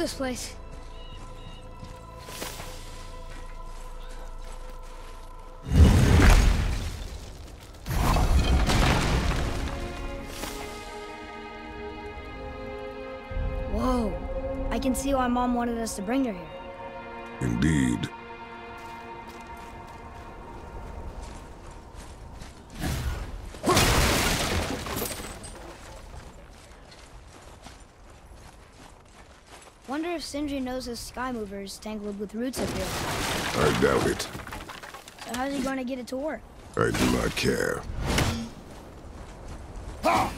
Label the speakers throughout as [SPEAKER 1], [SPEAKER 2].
[SPEAKER 1] this place? Whoa. I can see why Mom wanted us to bring her here.
[SPEAKER 2] Indeed.
[SPEAKER 1] Wonder if Sindri knows his sky mover is tangled with roots up here.
[SPEAKER 2] I doubt it.
[SPEAKER 1] So how's he going to get it to work?
[SPEAKER 2] I do not care. Ha!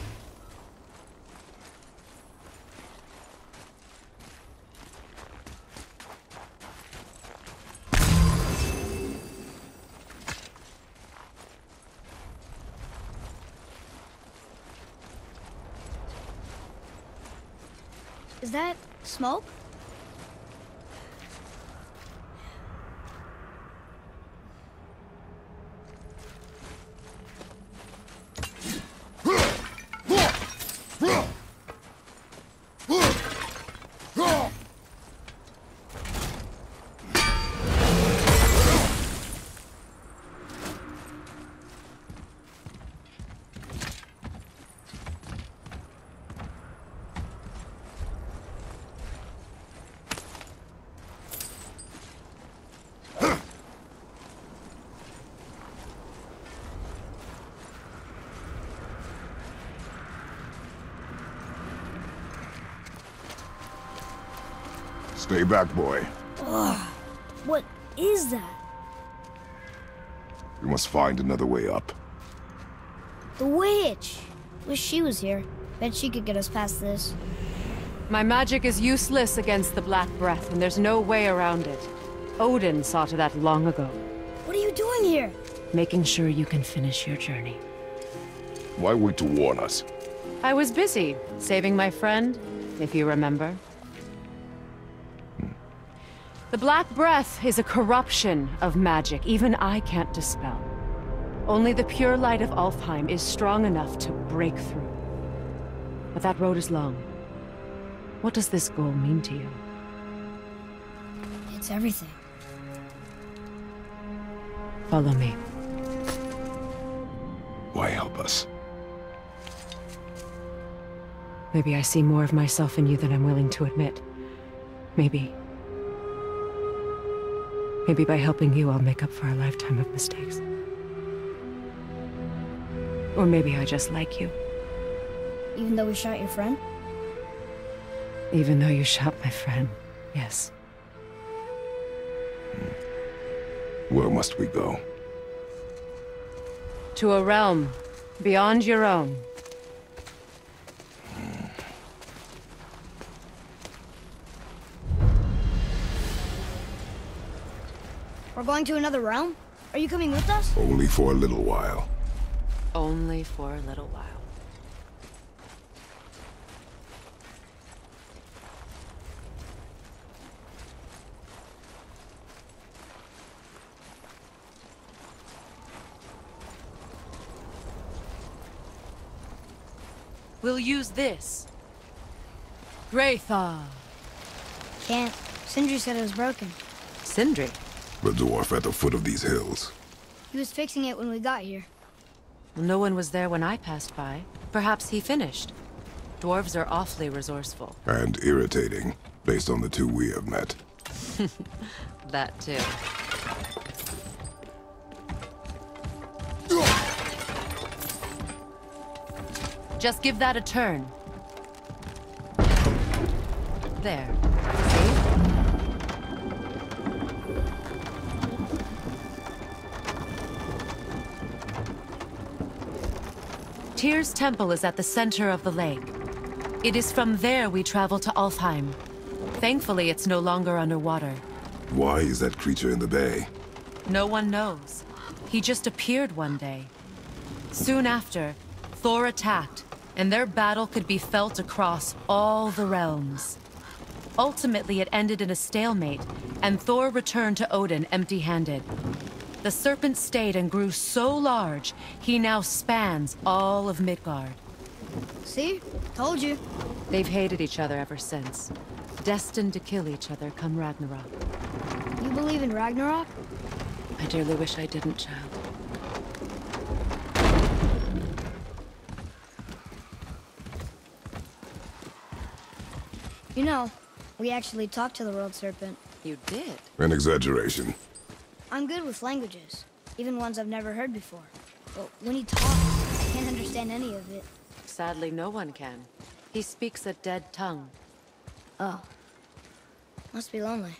[SPEAKER 1] Is that smoke?
[SPEAKER 2] Stay back, boy.
[SPEAKER 1] Ugh. What is that?
[SPEAKER 2] We must find another way up.
[SPEAKER 1] The witch! Wish she was here. Bet she could get us past this.
[SPEAKER 3] My magic is useless against the Black Breath, and there's no way around it. Odin saw to that long ago.
[SPEAKER 1] What are you doing here?
[SPEAKER 3] Making sure you can finish your journey.
[SPEAKER 2] Why wait to warn us?
[SPEAKER 3] I was busy, saving my friend, if you remember. The Black Breath is a corruption of magic even I can't dispel. Only the pure light of Alfheim is strong enough to break through. But that road is long. What does this goal mean to you?
[SPEAKER 1] It's everything.
[SPEAKER 3] Follow me.
[SPEAKER 2] Why help us?
[SPEAKER 3] Maybe I see more of myself in you than I'm willing to admit. Maybe by helping you, I'll make up for a lifetime of mistakes. Or maybe I just like you.
[SPEAKER 1] Even though we shot your friend?
[SPEAKER 3] Even though you shot my friend, yes.
[SPEAKER 2] Where must we go?
[SPEAKER 3] To a realm beyond your own.
[SPEAKER 1] We're going to another realm? Are you coming with us?
[SPEAKER 2] Only for a little while.
[SPEAKER 3] Only for a little while. We'll use this. Graythaw.
[SPEAKER 1] Can't. Sindri said it was broken.
[SPEAKER 3] Sindri?
[SPEAKER 2] The dwarf at the foot of these hills.
[SPEAKER 1] He was fixing it when we got here.
[SPEAKER 3] Well, no one was there when I passed by. Perhaps he finished. Dwarves are awfully resourceful.
[SPEAKER 2] And irritating, based on the two we have met.
[SPEAKER 3] That too. Just give that a turn. There. See? Tyr's temple is at the center of the lake. It is from there we travel to Alfheim. Thankfully, it's no longer underwater.
[SPEAKER 2] Why is that creature in the bay?
[SPEAKER 3] No one knows. He just appeared one day. Soon after, Thor attacked, and their battle could be felt across all the realms. Ultimately, it ended in a stalemate, and Thor returned to Odin empty-handed. The serpent stayed and grew so large, he now spans all of Midgard.
[SPEAKER 1] See? Told you.
[SPEAKER 3] They've hated each other ever since. destined to kill each other come Ragnarok.
[SPEAKER 1] You believe in Ragnarok?
[SPEAKER 3] I dearly wish I didn't, child.
[SPEAKER 1] You know, we actually talked to the world serpent.
[SPEAKER 3] You did?
[SPEAKER 2] An exaggeration.
[SPEAKER 1] I'm good with languages, even ones I've never heard before. But when he talks, I can't understand any of it.
[SPEAKER 3] Sadly, no one can. He speaks a dead tongue.
[SPEAKER 1] Oh. Must be lonely.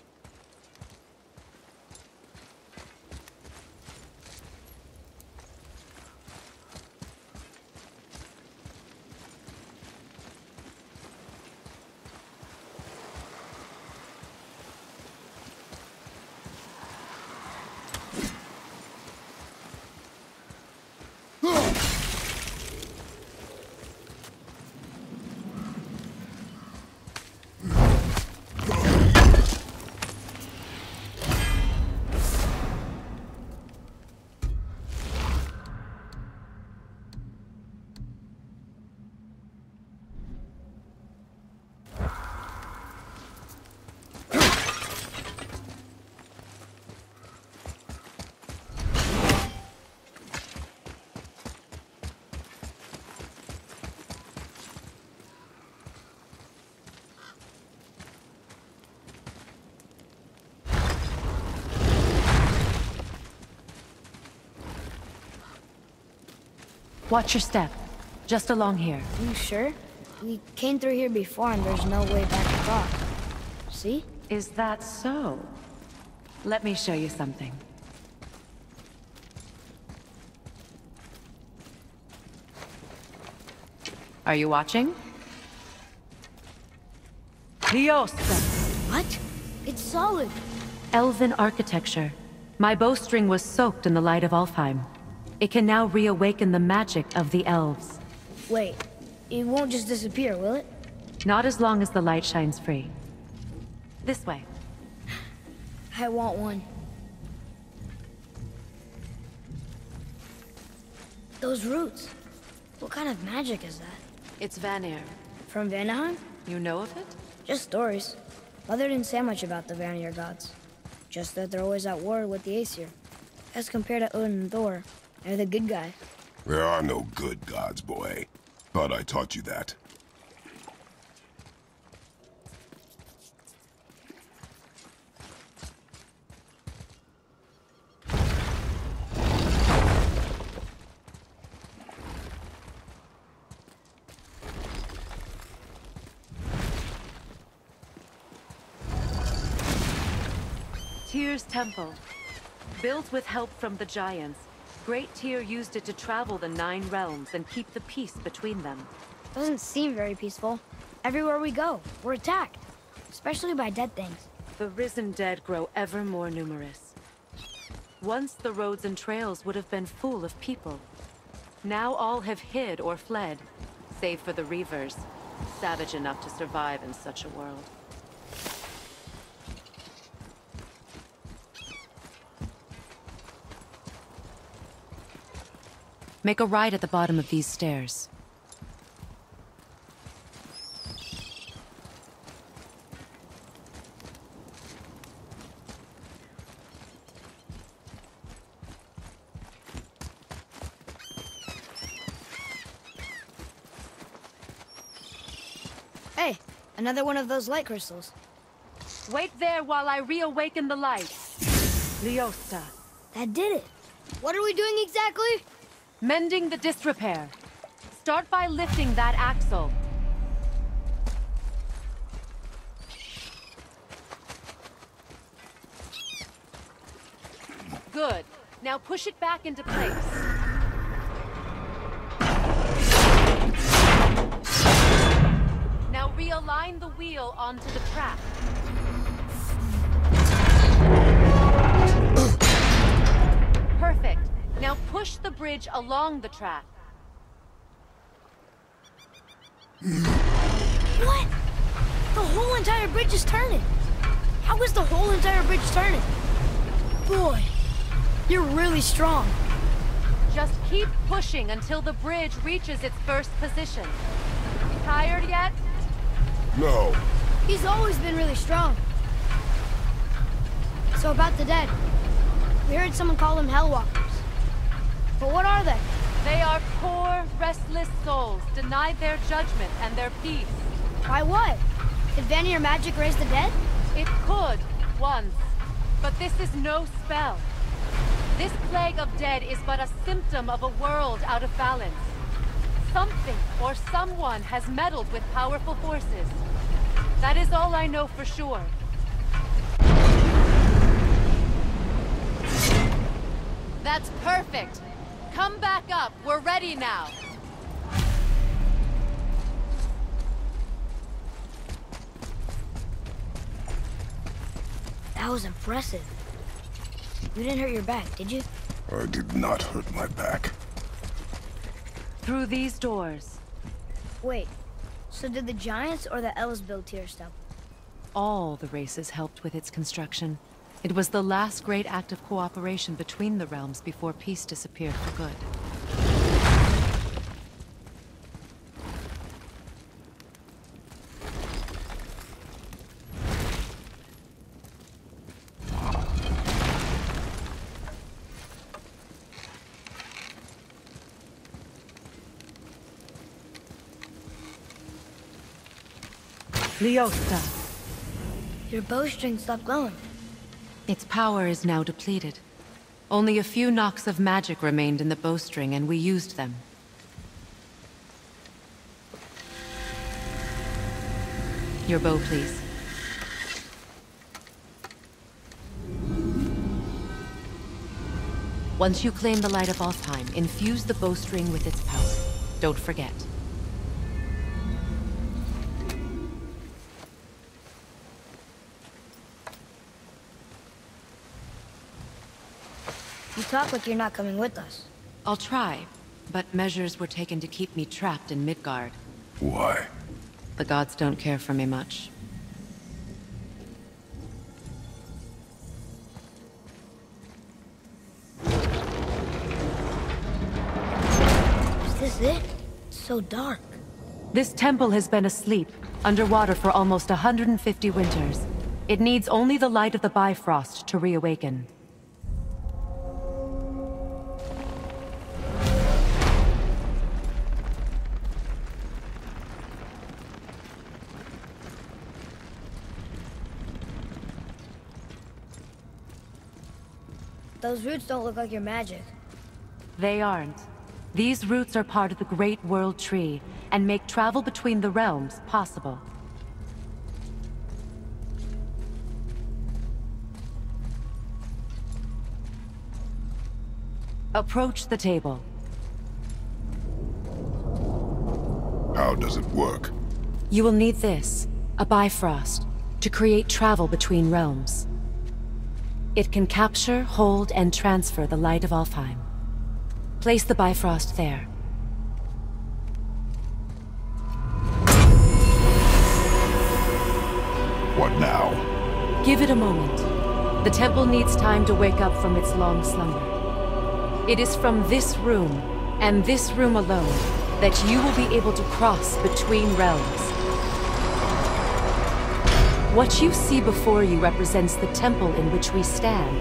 [SPEAKER 3] Watch your step. Just along here.
[SPEAKER 1] You sure? We came through here before and there's no way back across. See?
[SPEAKER 3] Is that so? Let me show you something. Are you watching? Diosta!
[SPEAKER 1] What? It's solid.
[SPEAKER 3] Elven architecture. My bowstring was soaked in the light of Alfheim. It can now reawaken the magic of the elves.
[SPEAKER 1] Wait, it won't just disappear, will it?
[SPEAKER 3] Not as long as the light shines free. This way.
[SPEAKER 1] I want one. Those roots. What kind of magic is that?
[SPEAKER 3] It's Vanir.
[SPEAKER 1] From Vanaheim?
[SPEAKER 3] You know of it?
[SPEAKER 1] Just stories. Mother didn't say much about the Vanir gods. Just that they're always at war with the Aesir. As compared to Odin and Thor, they're the good guy.
[SPEAKER 2] There are no good gods, boy. Thought I taught you that.
[SPEAKER 3] Tyr's temple. Built with help from the giants, Great Tyr used it to travel the 9 realms and keep the peace between them.
[SPEAKER 1] Doesn't seem very peaceful. Everywhere we go, we're attacked. Especially by dead things.
[SPEAKER 3] The risen dead grow ever more numerous. Once the roads and trails would have been full of people. Now all have hid or fled, save for the Reavers, savage enough to survive in such a world. Make a right at the bottom of these stairs.
[SPEAKER 1] Hey, another one of those light crystals.
[SPEAKER 3] Wait there while I reawaken the light. Lyosta.
[SPEAKER 1] That did it. What are we doing exactly?
[SPEAKER 3] Mending the disrepair. Start by lifting that axle. Good. Now push it back into place. Now realign the wheel onto the track. Perfect. Now push the bridge along the track.
[SPEAKER 1] What? The whole entire bridge is turning. How is the whole entire bridge turning? Boy, you're really strong.
[SPEAKER 3] Just keep pushing until the bridge reaches its first position. Tired yet?
[SPEAKER 2] No.
[SPEAKER 1] He's always been really strong. So about the dead. We heard someone call them Hellwalkers. But what are they?
[SPEAKER 3] They are poor, restless souls, denied their judgment and their peace.
[SPEAKER 1] By what? Did Vanir magic raise the dead?
[SPEAKER 3] It could, once. But this is no spell. This plague of dead is but a symptom of a world out of balance. Something or someone has meddled with powerful forces. That is all I know for sure. That's perfect. Come back up. We're ready now.
[SPEAKER 1] That was impressive. You didn't hurt your back, did you?
[SPEAKER 2] I did not hurt my back.
[SPEAKER 3] Through these doors.
[SPEAKER 1] Wait, so did the Giants or the Elves build Tearstone?
[SPEAKER 3] All the races helped with its construction. It was the last great act of cooperation between the realms before peace disappeared for good. Leosta.
[SPEAKER 1] Your bowstring stopped glowing.
[SPEAKER 3] Its power is now depleted. Only a few knocks of magic remained in the bowstring, and we used them. Your bow, please. Once you claim the light of Alfheim, infuse the bowstring with its power. Don't forget.
[SPEAKER 1] You talk like you're not coming with us.
[SPEAKER 3] I'll try, but measures were taken to keep me trapped in Midgard.
[SPEAKER 2] Why?
[SPEAKER 3] The gods don't care for me much.
[SPEAKER 1] Is this it? It's so dark.
[SPEAKER 3] This temple has been asleep, underwater for almost 150 winters. It needs only the light of the Bifrost to reawaken.
[SPEAKER 1] Those roots don't look like your magic.
[SPEAKER 3] They aren't. These roots are part of the Great World Tree, and make travel between the realms possible. Approach the table.
[SPEAKER 2] How does it work?
[SPEAKER 3] You will need this, a Bifrost, to create travel between realms. It can capture, hold, and transfer the light of Alfheim. Place the Bifrost there.
[SPEAKER 2] What now?
[SPEAKER 3] Give it a moment. The temple needs time to wake up from its long slumber. It is from this room, and this room alone, that you will be able to cross between realms. What you see before you represents the temple in which we stand,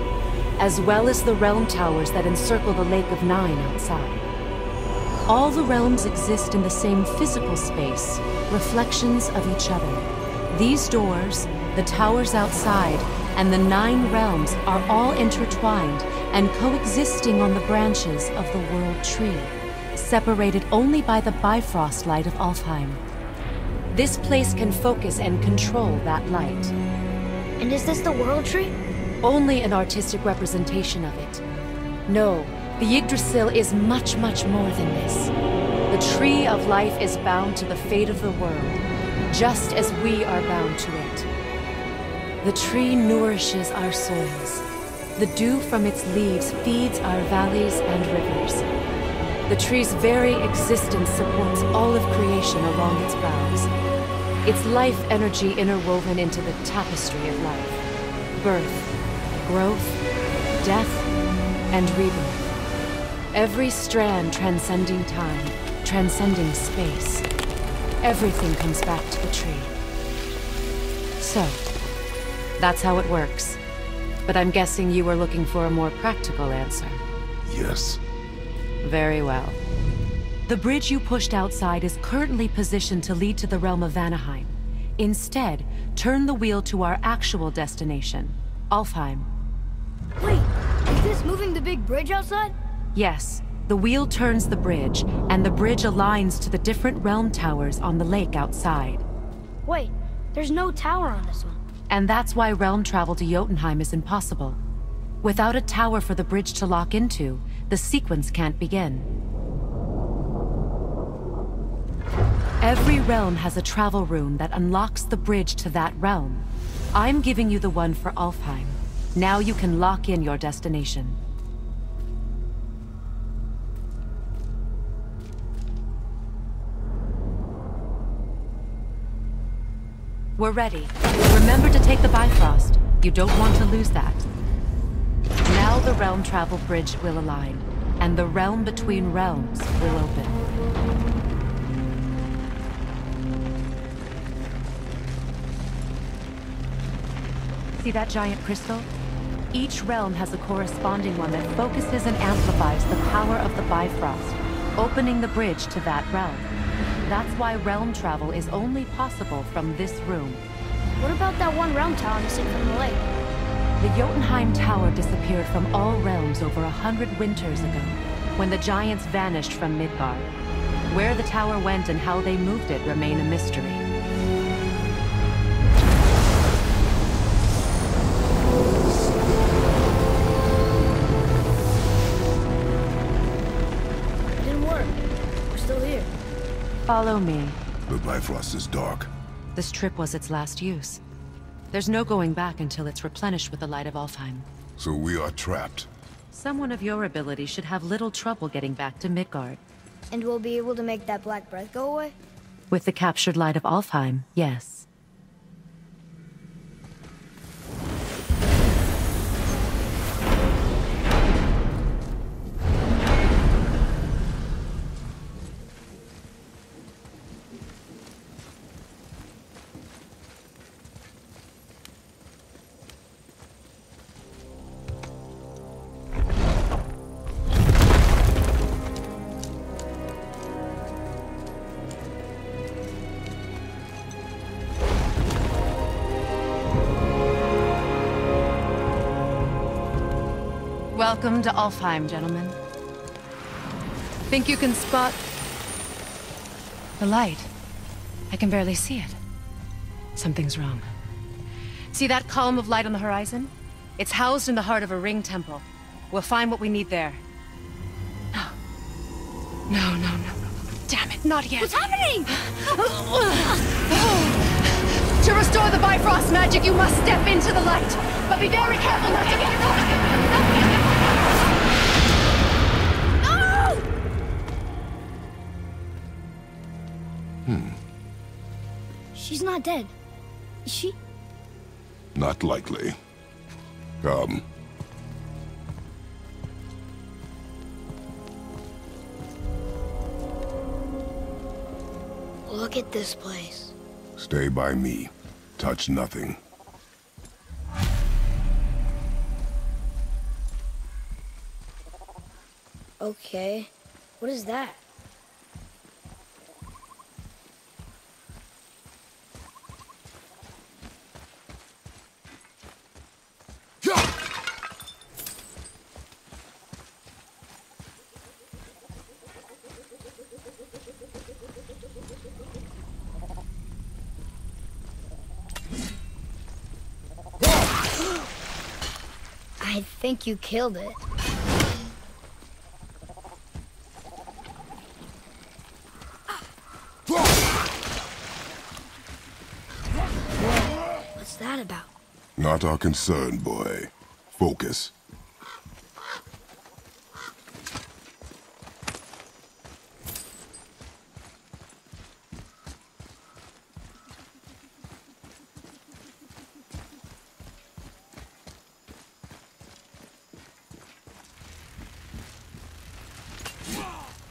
[SPEAKER 3] as well as the realm towers that encircle the Lake of Nine outside. All the realms exist in the same physical space, reflections of each other. These doors, the towers outside, and the 9 realms are all intertwined and coexisting on the branches of the World Tree, separated only by the Bifrost light of Alfheim. This place can focus and control that light.
[SPEAKER 1] And is this the World Tree?
[SPEAKER 3] Only an artistic representation of it. No, the Yggdrasil is much, much more than this. The Tree of Life is bound to the fate of the world, just as we are bound to it. The tree nourishes our soils. The dew from its leaves feeds our valleys and rivers. The tree's very existence supports all of creation along its boughs. Its life energy interwoven into the tapestry of life. Birth, growth, death, and rebirth. Every strand transcending time, transcending space. Everything comes back to the tree. So, that's how it works. But I'm guessing you were looking for a more practical answer.
[SPEAKER 2] Yes.
[SPEAKER 3] Very well. The bridge you pushed outside is currently positioned to lead to the realm of Vanaheim. Instead, turn the wheel to our actual destination, Alfheim.
[SPEAKER 1] Wait, is this moving the big bridge outside?
[SPEAKER 3] Yes. The wheel turns the bridge, and the bridge aligns to the different realm towers on the lake outside.
[SPEAKER 1] Wait, there's no tower on this one.
[SPEAKER 3] And that's why realm travel to Jotunheim is impossible. Without a tower for the bridge to lock into, the sequence can't begin. Every realm has a travel rune that unlocks the bridge to that realm. I'm giving you the one for Alfheim. Now you can lock in your destination. We're ready. Remember to take the Bifrost. You don't want to lose that. Now the realm travel bridge will align, and the realm between realms will open. See that giant crystal? Each realm has a corresponding one that focuses and amplifies the power of the Bifrost, opening the bridge to that realm. That's why realm travel is only possible from this room.
[SPEAKER 1] What about that one realm tower missing from the lake?
[SPEAKER 3] The Jotunheim Tower disappeared from all realms over 100 winters ago, when the giants vanished from Midgard. Where the tower went and how they moved it remain a mystery.
[SPEAKER 1] It didn't work. We're still here.
[SPEAKER 3] Follow me.
[SPEAKER 2] The Bifrost is dark.
[SPEAKER 3] This trip was its last use. There's no going back until it's replenished with the light of Alfheim.
[SPEAKER 2] So we are trapped.
[SPEAKER 3] Someone of your ability should have little trouble getting back to Midgard.
[SPEAKER 1] And we'll be able to make that black breath go away?
[SPEAKER 3] With the captured light of Alfheim, yes. Welcome to Alfheim, gentlemen. Think you can spot the light? I can barely see it. Something's wrong. See that column of light on the horizon? It's housed in the heart of a ring temple. We'll find what we need there. No. Damn it, not yet.
[SPEAKER 1] What's happening?
[SPEAKER 3] To restore the Bifrost magic, you must step into the light. But be very careful not to get caught.
[SPEAKER 1] She's not dead. Is she?
[SPEAKER 2] Not likely. Come.
[SPEAKER 1] Look at this place.
[SPEAKER 2] Stay by me. Touch nothing.
[SPEAKER 1] Okay. What is that? I think you killed it. What's that about?
[SPEAKER 2] Not our concern, boy. Focus.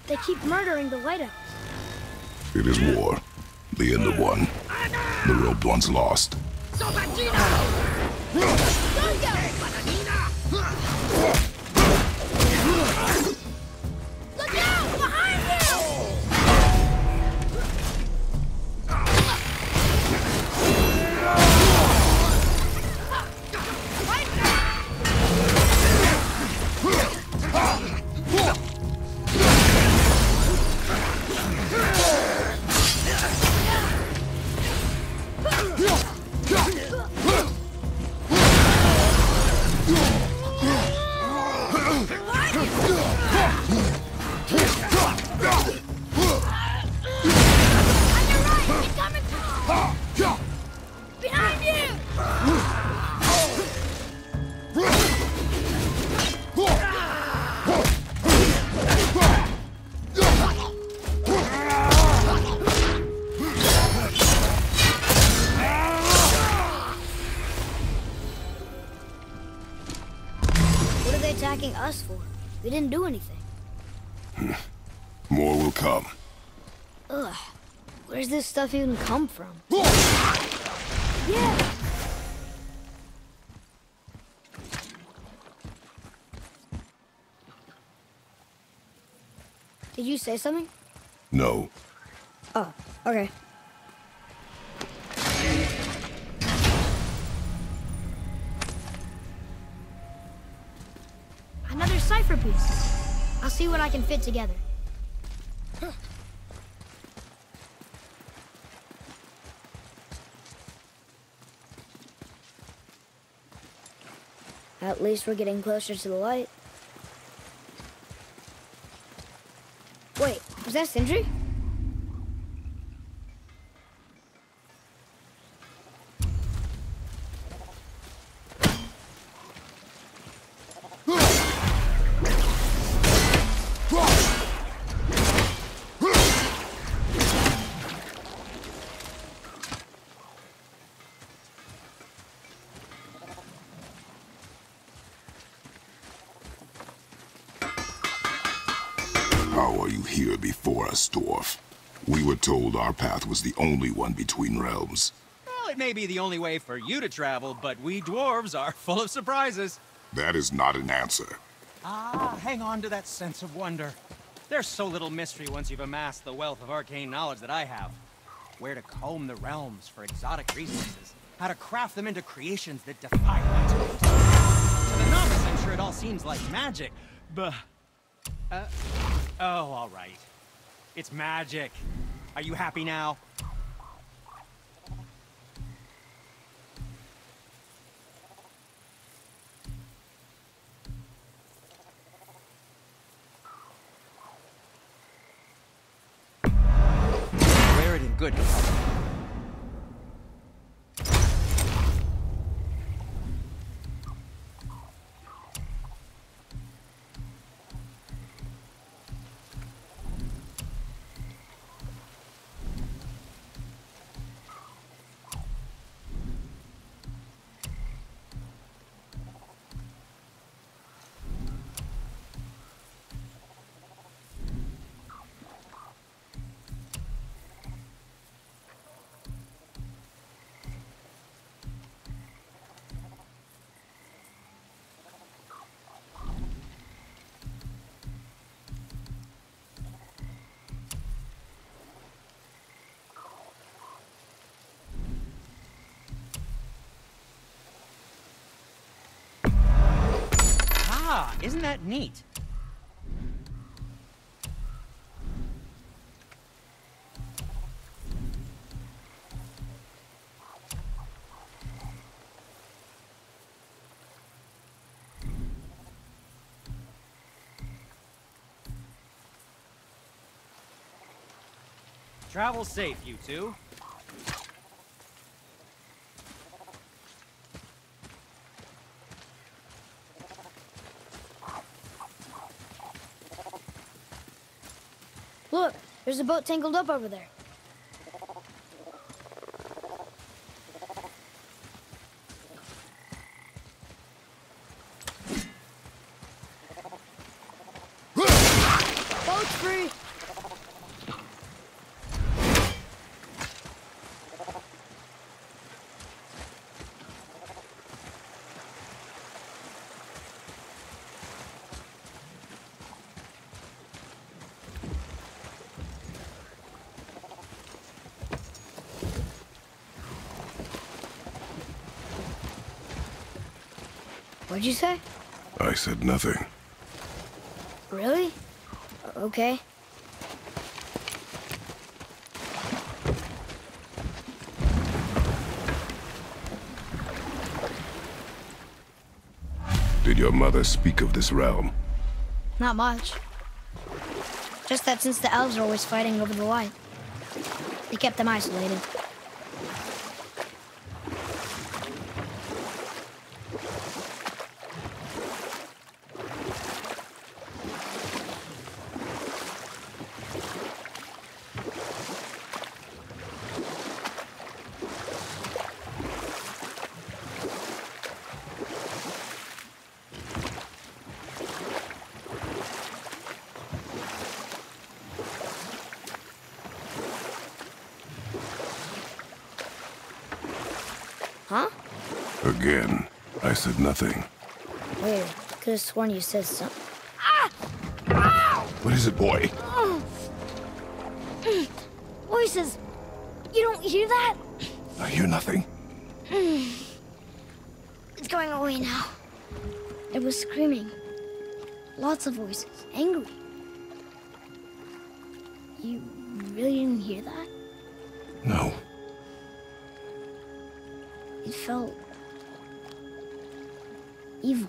[SPEAKER 1] They keep murdering the lighthouse.
[SPEAKER 2] It is war. The end of one. The robed one's lost.
[SPEAKER 1] Look out! Behind you! Attacking us for? We didn't do anything.
[SPEAKER 2] More will come.
[SPEAKER 1] Ugh. Where's this stuff even come from? Yeah! Did you say something?
[SPEAKER 2] No.
[SPEAKER 1] Oh, okay. Another cipher piece. I'll see what I can fit together. At least we're getting closer to the light. Wait, was that Sindri?
[SPEAKER 2] How are you here before us, dwarf? We were told our path was the only one between realms.
[SPEAKER 4] Well, it may be the only way for you to travel, but we dwarves are full of surprises.
[SPEAKER 2] That is not an answer.
[SPEAKER 4] Ah, hang on to that sense of wonder. There's so little mystery once you've amassed the wealth of arcane knowledge that I have. Where to comb the realms for exotic resources. How to craft them into creations that defy magic. To the novice, I'm sure it all seems like magic, but... oh, all right. It's magic. Are you happy now? Wear it in good health. Ah, isn't that neat? Travel safe, you two.
[SPEAKER 1] Look, there's a boat tangled up over there. Boat's free. What'd you say?
[SPEAKER 2] I said nothing.
[SPEAKER 1] Really? Okay.
[SPEAKER 2] Did your mother speak of this realm?
[SPEAKER 1] Not much. Just that since the elves are always fighting over the light, they kept them isolated. Huh?
[SPEAKER 2] Again, I said nothing.
[SPEAKER 1] Wait, could have sworn you said something.
[SPEAKER 2] What is it, boy?
[SPEAKER 1] Voices! You don't hear that?
[SPEAKER 2] I hear nothing.
[SPEAKER 1] It's going away now. It was screaming. Lots of voices. Angry. You really didn't hear that?
[SPEAKER 2] No.
[SPEAKER 1] It felt evil.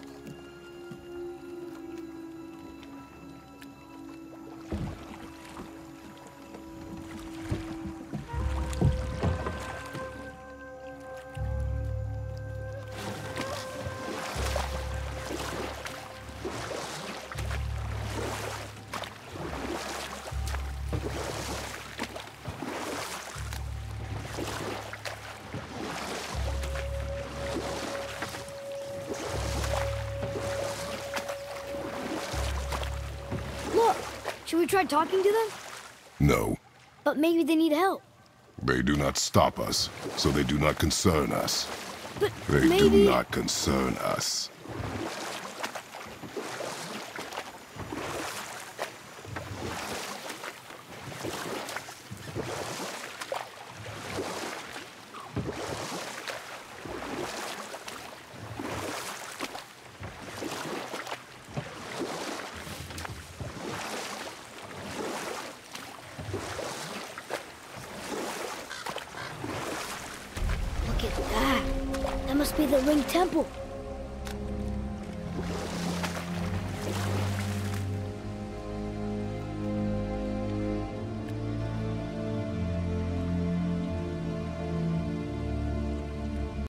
[SPEAKER 1] Should we try talking to them?
[SPEAKER 2] No.
[SPEAKER 1] But maybe they need help.
[SPEAKER 2] They do not stop us, so they do not concern us.
[SPEAKER 1] But
[SPEAKER 2] They
[SPEAKER 1] maybe...
[SPEAKER 2] do not concern us.
[SPEAKER 1] Look at that. That must be the Ring Temple.